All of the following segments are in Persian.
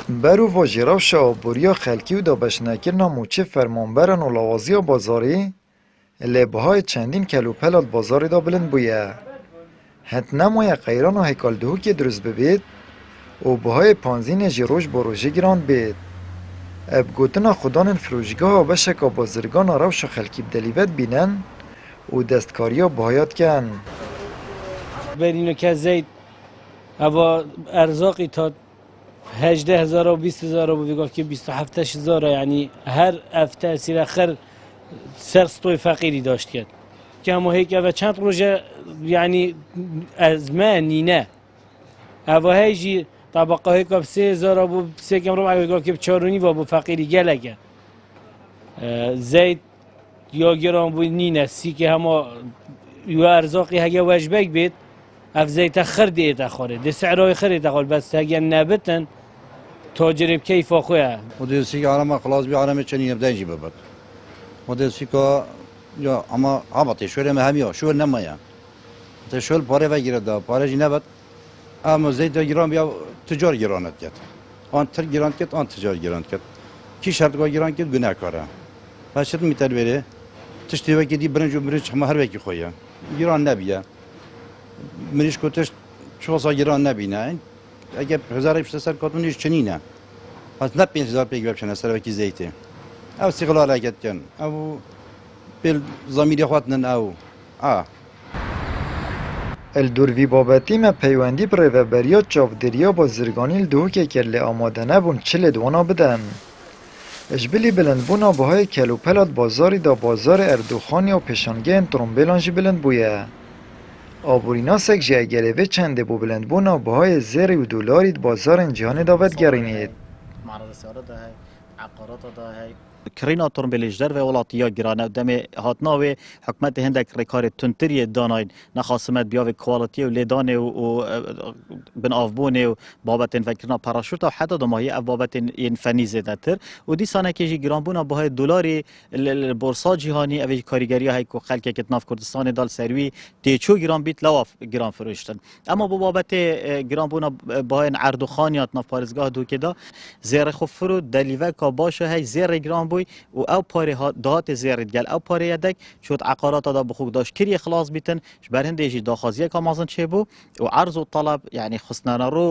برو و جراو شابوریا خلکی و دابشنکرنا موچه فرمانبرن و لوازیا بازاری لبهای چندین کلوپلات بازاری دا بلند بویه. هت نمایه قیران و هکال دهو که درست ببید و بهای پانزین جروش بروژه گراند بید. اب گوتنا خودان فروشگاه و بشکا بازرگان روش خلکی بدلیوت بینن و دستکاریا بهایات کن. برینو که زید اوا ارزاقی تا 18,000 و 20,000 و بگو که 27,000 یعنی هر هفته سیر اخر سرستوی فقیری داشت کرد که همه هیک اوا چند روزه یعنی از ما نینه اوا هیجی طبقه هیک اب 3,000 و 3 کم رو بگو که 4.5 و فقیری گلگه زید یا گرام بود نینه سی که همه یو ارزاقی هگه وجبک بید اف زيت خردي تاخره دي سعره خردي تاخر بس هاجي نابتن تاجر بكيف اخويا مدرسي عالم خلاص بي عالم چني بدن جي ببد مدرسي كا يا اما هبطي شو ما هميا شو نمايا انت شو الباري وگيره دا باري جي نبت اما زيت گران بيا تجار گرانت كت ان تر گران كت ان تجار گران كت كي شرط گران كت گناه كاره باشد ميتر بره تشتي وگي دي برنج ما هر وگي خويا گران نبيه منیش کتش چوسا گران نبینه اگه هزاری پشت سر کاتونیش چنینه پس نه 5,000 پیگ بچنه سر وکی زیته او استقلال حرکت کن او بل ضمیری خواتن او الدوروی بابتی ما پیوندی پر رهبریات چاودریا بازرگانی الدهو که کرل آماده نبون چل دوانا بدن. اجبلی بلند بونا بهای کلوپلات بازاری دا بازار اردوخانی و پیشانگه ترومبیلانجی بلند بویه. آبورینا سک جه گلوه چنده بو بلند بونا بهای زیر و دولاری بازار جهانی داوت گرینید. معرض سیارات ده عقارات ده کرینا تورنبیلیجدر و ولاتیا گرانه دم هاتناوی حکمت هندک رکار تونتری داناین نخاسمت بیاو کوالیتی و لیدانه و بن آفبونه و بابت فکرنا پاراشوت و حتی دماهی اف بابت این فنی زده تر و دی سانه که جی گران بونا بهای دلاری البورصا جهانی اوی کاریگری های کو خلک که ناف کردستان دال سروی تیچو گران بیت لواف گران فروشتن اما بابت گران بونا بهای عرض خانیات ناف پارزگاه دو کدا زیر خفرو دلیوه کا باشه های زیر گران بوی و او پاره دهات زیرد گل او پاره یدک شد عقارات دا بخوک داشت کری خلاص بیتن برهنده جی داخازی کامازن چه بو و عرض و طلب یعنی خصنانه رو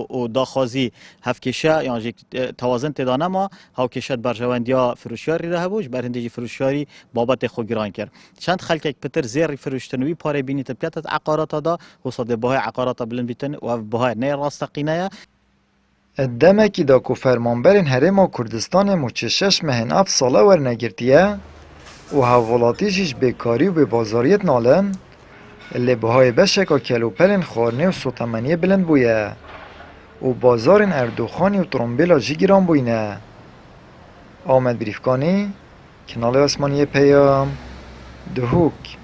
و داخازی هفکشه یعنی توازن تدانه ما هاو کشد برجواندیا فروشیاری ده بوش برهنده جی فروشیاری بابت خو گران کرد چند خلک پتر زیر فروشتنوی پاره بینیت پیاتت عقارات دا و صد بهای عقارات بلند بیتن و بهای نه راستقینه دمکی دا کو فرمانبرین هرما کردستان مچشش مهن اف ساله ورنگرتیه و هاولاتیجیش بیکاری و به بازاریت نالن اللي بهای بشکا کلوپلین خارنه و سوتمنیه بلند بویه و بازارین اردوخانی و ترومبیلا جی گران بوینه. آمد بریفکانی کنال اسمانی پیام دهوک